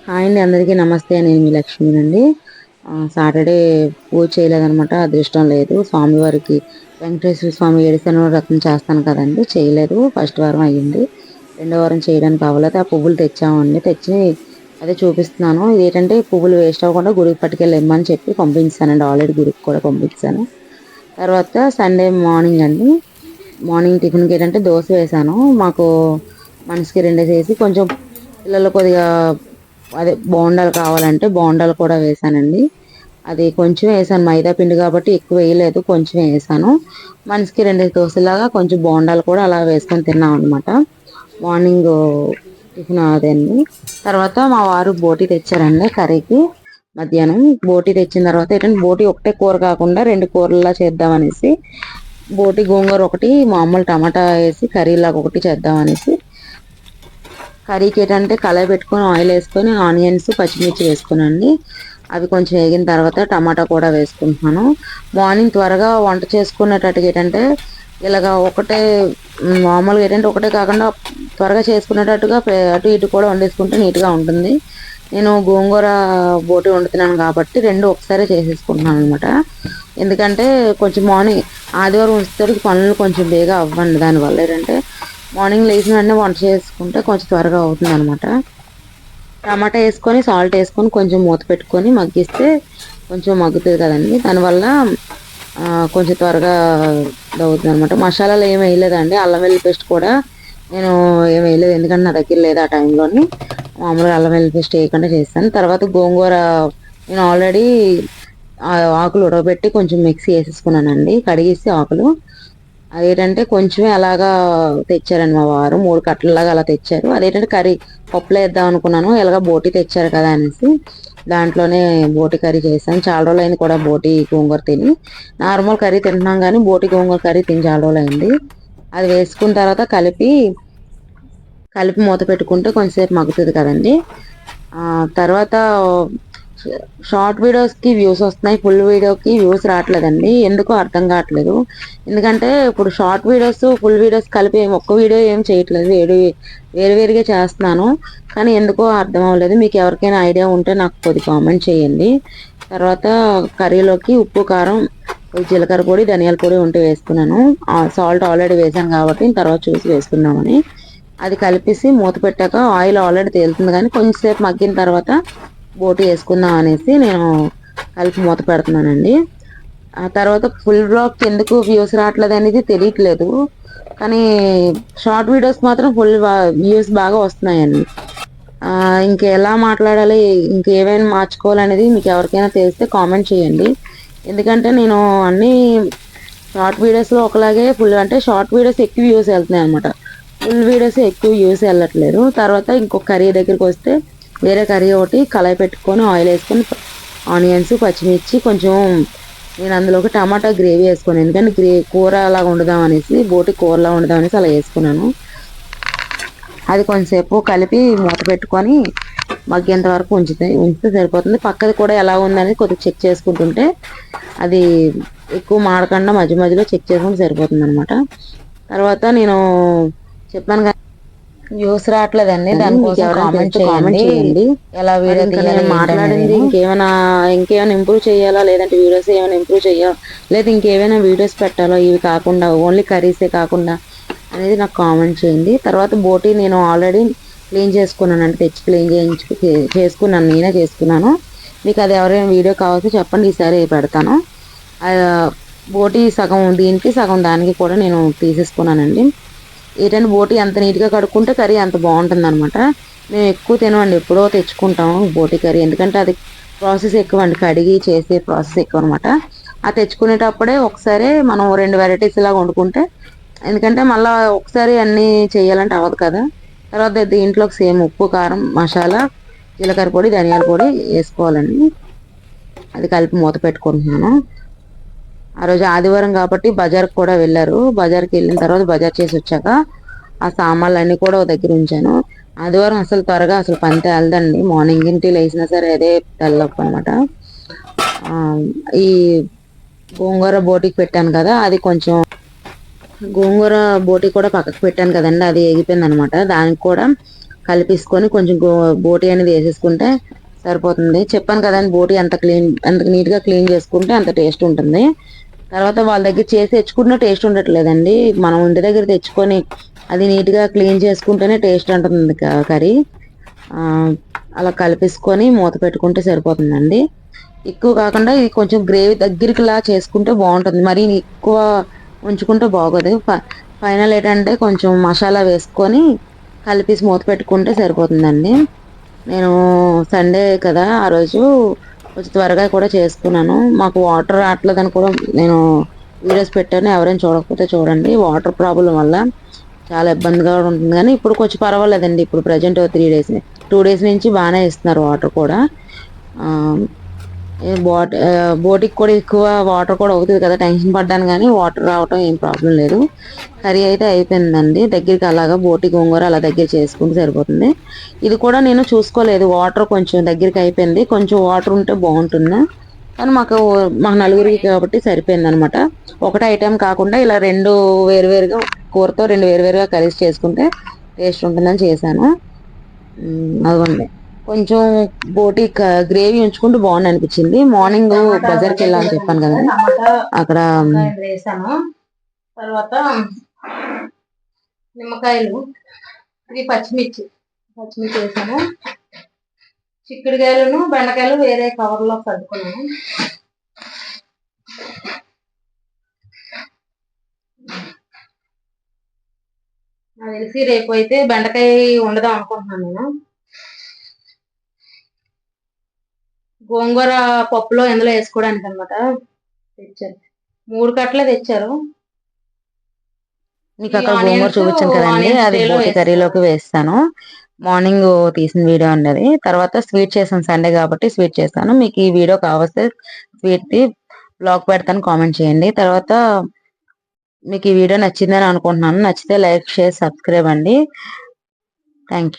Hi అండి, అందరికీ నమస్తే. నేను మీ లక్ష్మినండి. సాటర్డే పూజ చేయలేదనమాట, అదృష్టం లేదు. స్వామివారికి వెంకటేశ్వర స్వామి ఏడుశనగ వ్రతం చేస్తాను కదండి, చేయలేదు. ఫస్ట్ వారం అయ్యింది, రెండో వారం చేయడానికి అవ్వలేదు. ఆ పువ్వులు తెచ్చామండి, తెచ్చి అదే చూపిస్తున్నాను. ఏంటంటే పువ్వులు వేస్ట్ అవ్వకుండా గుడికి పట్టుకెళ్ళి ఇమ్మని చెప్పి పంపించానండి. ఆల్రెడీ గుడికి కూడా పంపించాను. తర్వాత సండే మార్నింగ్ అండి, మార్నింగ్ టిఫిన్కి ఏంటంటే దోశ వేసాను. మాకు మనిషికి రెండు చేసి కొంచెం పిల్లలు కొద్దిగా అదే బోండాలు కావాలంటే బోండాలు కూడా వేసానండి. అది కొంచెం వేసాను, మైదా పిండి కాబట్టి ఎక్కువ వేయలేదు, కొంచెం వేసాను. మనిషికి రెండు దోశలాగా కొంచెం బోండాలు కూడా అలా వేసుకొని తిన్నాం అనమాట మార్నింగ్ టిఫిన్ అదండి. తర్వాత మా వారు బోటి తెచ్చారండి కర్రీకి. మధ్యాహ్నం బోటి తెచ్చిన తర్వాత ఏంటంటే బోటి ఒకటే కూర కాకుండా రెండు కూరలా చేద్దామనేసి బోటి గోంగూర ఒకటి, మామూలు టమాటా వేసి కర్రీలాగా ఒకటి చేద్దామనేసి కర్రీకి ఏంటంటే కళాయి పెట్టుకొని ఆయిల్ వేసుకొని ఆనియన్స్ పచ్చిమిర్చి వేసుకునండి. అవి కొంచెం వేగిన తర్వాత టమాటా కూడా వేసుకుంటున్నాను. మార్నింగ్ త్వరగా వంట చేసుకునేటట్టుగా ఏంటంటే ఇలాగ ఒకటే మామూలుగా ఏంటంటే ఒకటే కాకుండా త్వరగా చేసుకునేటట్టుగా అటు ఇటు కూడా వండేసుకుంటే నీట్గా ఉంటుంది. నేను గోంగూర బోటి వండుతున్నాను కాబట్టి రెండు ఒకసారి చేసేసుకుంటున్నాను అనమాట. ఎందుకంటే కొంచెం మార్నింగ్ ఆదివారం వచ్చేసరికి పనులు కొంచెం బేగా అవ్వండి. దానివల్ల ఏంటంటే మార్నింగ్ లేచిన వెంటనే వంట చేసుకుంటే కొంచెం త్వరగా అవుతుంది అనమాట. టమాటా వేసుకొని సాల్ట్ వేసుకొని కొంచెం మూత పెట్టుకొని మగ్గిస్తే కొంచెం మగ్గుతుంది కదండి, దానివల్ల కొంచెం త్వరగా అవుతుంది అనమాట. మసాలాలు ఏమి వేయలేదండి, అల్లం వెల్లుల్లి పేస్ట్ కూడా నేను ఏమి వేయలేదు, ఎందుకంటే నా దగ్గర లేదు ఆ టైంలోని. మామూలుగా అల్లం వెల్లుల్లి పేస్ట్ వేయకుండా చేస్తాను. తర్వాత గోంగూర నేను ఆల్రెడీ ఆకులు ఉడకబెట్టి కొంచెం మిక్సీ వేసేసుకున్నానండి, కడిగేసి ఆకులు. అదేంటంటే కొంచెమే అలాగా తెచ్చారండి మా వారు, 3 కట్టలలాగా అలా తెచ్చారు. అదేంటంటే కర్రీ పప్పులో వేద్దాం అనుకున్నాను, ఇలాగ బోటి తెచ్చారు కదా అనేసి దాంట్లోనే బోటి కర్రీ చేశాను. చాలా రోజులు అయింది కూడా బోటి గోంగూర తిని. నార్మల్ కర్రీ తింటున్నాం కానీ బోటి గోంగూర కర్రీ తిని చాలా రోజులు అయింది. అది వేసుకున్న తర్వాత కలిపి మూత పెట్టుకుంటే కొంచెంసేపు మగ్గుతుంది కదండి. తర్వాత షార్ట్ వీడియోస్కి వ్యూస్ వస్తున్నాయి, ఫుల్ వీడియోకి వ్యూస్ రావట్లేదండి, ఎందుకో అర్థం కావట్లేదు. ఎందుకంటే ఇప్పుడు షార్ట్ వీడియోస్ ఫుల్ వీడియోస్ కలిపి ఒక్క వీడియో ఏం చేయట్లేదు, వేరువేరుగా చేస్తున్నాను, కానీ ఎందుకో అర్థం అవ్వలేదు. మీకు ఎవరికైనా ఐడియా ఉంటే నాకు కొద్ది కామెంట్ చేయండి. తర్వాత కర్రీలోకి ఉప్పు, కారం, జీలకర్ర పొడి, ధనియాల పొడి ఉంటే వేసుకున్నాను. సాల్ట్ ఆల్రెడీ వేసాను కాబట్టి తర్వాత చూసి వేసుకున్నామని అది కలిపేసి మూత పెట్టాక ఆయిల్ ఆల్రెడీ తేలుతుంది, కానీ కొంచెంసేపు మగ్గిన తర్వాత బోటి వేసుకుందాం అనేసి నేను కలిపి మూత పెడుతున్నానండి. ఆ తర్వాత ఫుల్ బ్లాగ్ ఎందుకు వ్యూస్ రావట్లేదు అనేది తెలియట్లేదు, కానీ షార్ట్ వీడియోస్ మాత్రం ఫుల్ వ్యూస్ బాగా వస్తున్నాయండి. ఇంకెలా మాట్లాడాలి, ఇంకేమైనా మార్చుకోవాలనేది మీకు ఎవరికైనా తెలిస్తే కామెంట్ చేయండి. ఎందుకంటే నేను అన్ని షార్ట్ వీడియోస్లో ఒకలాగే ఫుల్ అంటే షార్ట్ వీడియోస్ ఎక్కువ వ్యూస్ వెళ్తున్నాయి అనమాట, ఫుల్ వీడియోస్ ఎక్కువ వ్యూస్ వెళ్ళట్లేదు. తర్వాత ఇంకొక కర్రీ దగ్గరికి వస్తే వేరే కర్రీ ఒకటి కళాయి పెట్టుకొని ఆయిల్ వేసుకొని ఆనియన్స్ పచ్చిమిర్చి కొంచెం నేను అందులోకి టమాటా గ్రేవీ వేసుకున్నాను, ఎందుకంటే కూర అలా వండుదాం అనేసి, బోటి కూరలా వండుదాం అనేసి అలా వేసుకున్నాను. అది కొంచెంసేపు కలిపి మూత పెట్టుకొని మగ్గేంత వరకు ఉంచితే సరిపోతుంది. పక్కది కూడా ఎలా ఉందని కొద్దిగా చెక్ చేసుకుంటుంటే అది ఎక్కువ మాడకుండా మధ్య మధ్యలో చెక్ చేసుకుంటే సరిపోతుంది అనమాట. తర్వాత నేను చెప్పాను కదా వ్యూస్ రావట్లేదండి, దానికోసం కామెంట్ చేయండి. ఎలా వీడియో తీయాలి మాట్లాడింది ఇంకేమైనా ఇంప్రూవ్ చేయాలా, లేదంటే వీడియోస్ ఏమైనా ఇంప్రూవ్ చేయాలా, లేదా ఇంకేమైనా వీడియోస్ పెట్టాలా, ఇవి కాకుండా ఓన్లీ కర్రీసే కాకుండా అనేది నాకు కామెంట్ చేయండి. తర్వాత బోటి నేను ఆల్రెడీ క్లీన్ చేసుకున్నాను, అంటే తెచ్చి క్లీన్ చేసుకున్నాను, నేనే చేసుకున్నాను. మీకు అది ఎవరైనా వీడియో కావాల్సి చెప్పండి, ఈసారి పెడతాను. బోటి సగం దీనికి సగం దానికి కూడా నేను తీసేసుకున్నానండి. ఏంటంటే బోటి ఎంత నీట్గా కడుక్కుంటే కర్రీ అంత బాగుంటుంది అనమాట. మేము ఎక్కువ తినమండి, ఎప్పుడో తెచ్చుకుంటాము బోటి కర్రీ, ఎందుకంటే అది ప్రాసెస్ ఎక్కువ అండి, కడిగి చేసే ప్రాసెస్ ఎక్కువ అనమాట. ఆ తెచ్చుకునేటప్పుడే ఒకసారి మనం 2 వెరైటీస్ లాగా వండుకుంటే, ఎందుకంటే మళ్ళీ ఒకసారి అన్నీ చేయాలంటే అవ్వదు కదా. తర్వాత దీంట్లోకి సేమ్ ఉప్పు, కారం, మసాలా, జీలకర్ర పొడి, ధనియాల పొడి వేసుకోవాలండి. అది కలిపి మూత పెట్టుకుంటున్నాను. ఆ రోజు ఆదివారం కాబట్టి బజార్కి కూడా వెళ్ళారు, బజార్కి వెళ్ళిన తర్వాత బజార్ చేసి వచ్చాక ఆ సామాన్లు అన్నీ కూడా దగ్గర ఉంచాను. ఆదివారం అసలు త్వరగా అసలు పని తేలదండి, మార్నింగ్ ఇంటి లేచినా సరే అదే తెల్లపు అనమాట. ఈ గోంగూర బోటికి పెట్టాను కదా, అది కొంచెం గోంగూర బోటి కూడా పక్కకు పెట్టాను కదండి, అది ఎగిపోయింది అనమాట. దానికి కూడా కలిపేసుకొని కొంచెం బోటి అనేది వేసేసుకుంటే సరిపోతుంది. చెప్పాను కదండి, బోటి ఎంత నీట్ గా క్లీన్ చేసుకుంటే అంత టేస్ట్ ఉంటుంది. తర్వాత వాళ్ళ దగ్గర చేసి తెచ్చుకున్న టేస్ట్ ఉండట్లేదండి, మనం ఇంటి దగ్గర తెచ్చుకొని అది నీట్ గా క్లీన్ చేసుకుంటేనే టేస్ట్ ఉంటుంది కర్రీ. అలా కలిపేసుకొని మూత పెట్టుకుంటే సరిపోతుందండి. ఎక్కువ కాకుండా ఇది కొంచెం గ్రేవీ దగ్గరికిలా చేసుకుంటే బాగుంటుంది, మరి ఎక్కువ ఉంచుకుంటే బాగోదు. ఫైనల్ ఏంటంటే కొంచెం మసాలా వేసుకొని కలిపేసి మూత పెట్టుకుంటే సరిపోతుందండి. నేను సండే కదా ఆ రోజు కొంచెం త్వరగా కూడా చేసుకున్నాను. మాకు వాటర్ రావట్లేదని కూడా నేను వీడియోస్ పెట్టాను, ఎవరైనా చూడకపోతే చూడండి. వాటర్ ప్రాబ్లం వల్ల చాలా ఇబ్బందిగా ఉంటుంది, కానీ ఇప్పుడు కొంచెం పర్వాలేదండి. ఇప్పుడు ప్రజెంట్ 3 days 2 days నుంచి బాగానే ఇస్తున్నారు వాటర్ కూడా. బోటికి కూడా ఎక్కువ వాటర్ కూడా అవుతుంది కదా, టెన్షన్ పడ్డాను, కానీ వాటర్ రావటం ఏం ప్రాబ్లం లేదు. కర్రీ అయితే అయిపోయిందండి. దగ్గరికి అలాగా బోటి గోంగూర అలా దగ్గర చేసుకుంటే సరిపోతుంది. ఇది కూడా నేను చూసుకోలేదు, వాటర్ కొంచెం దగ్గరికి అయిపోయింది, కొంచెం వాటర్ ఉంటే బాగుంటుంది. కానీ మాకు నలుగురికి కాబట్టి సరిపోయింది అనమాట. ఒకటే ఐటెం కాకుండా ఇలా వేరువేరుగా కూరతో వేరువేరుగా కలిసి చేసుకుంటే టేస్ట్ ఉంటుందని చేశాను. అదిగోండి, కొంచెం బోటి గ్రేవీ ఉంచుకుంటూ బాగుంది అనిపించింది. మార్నింగ్ బజార్కి వెళ్ళాలని చెప్పాను కదా, అక్కడ వేసాను. తర్వాత నిమ్మకాయలు, ఇది పచ్చిమిర్చి వేసాను. చిక్కుడుకాయలను బెండకాయలు వేరే కవర్లో సర్దుకున్నాను. నాకు తెలిసి రేపు అయితే బెండకాయ ఉండదాం అనుకుంటున్నాను నేను. గోంగూర పప్పులో ఎందులో వేసుకోవడానికి అనమాట తెచ్చారు. 3 కట్టలు తెచ్చారు. మీకు అక్కడ గోంగూర చూపించాను కదండి, అది బోటి కర్రీలోకి వేస్తాను. మార్నింగ్ తీసిన వీడియో అండి. తర్వాత స్వీట్ చేశాను, సండే కాబట్టి స్వీట్ చేస్తాను. మీకు ఈ వీడియో కావస్తే స్వీట్ బ్లాగ్ పెడతాను, కామెంట్ చేయండి. తర్వాత మీకు ఈ వీడియో నచ్చిందని అనుకుంటున్నాను. నచ్చితే లైక్, షేర్, సబ్స్క్రైబ్ అండి. Thank you.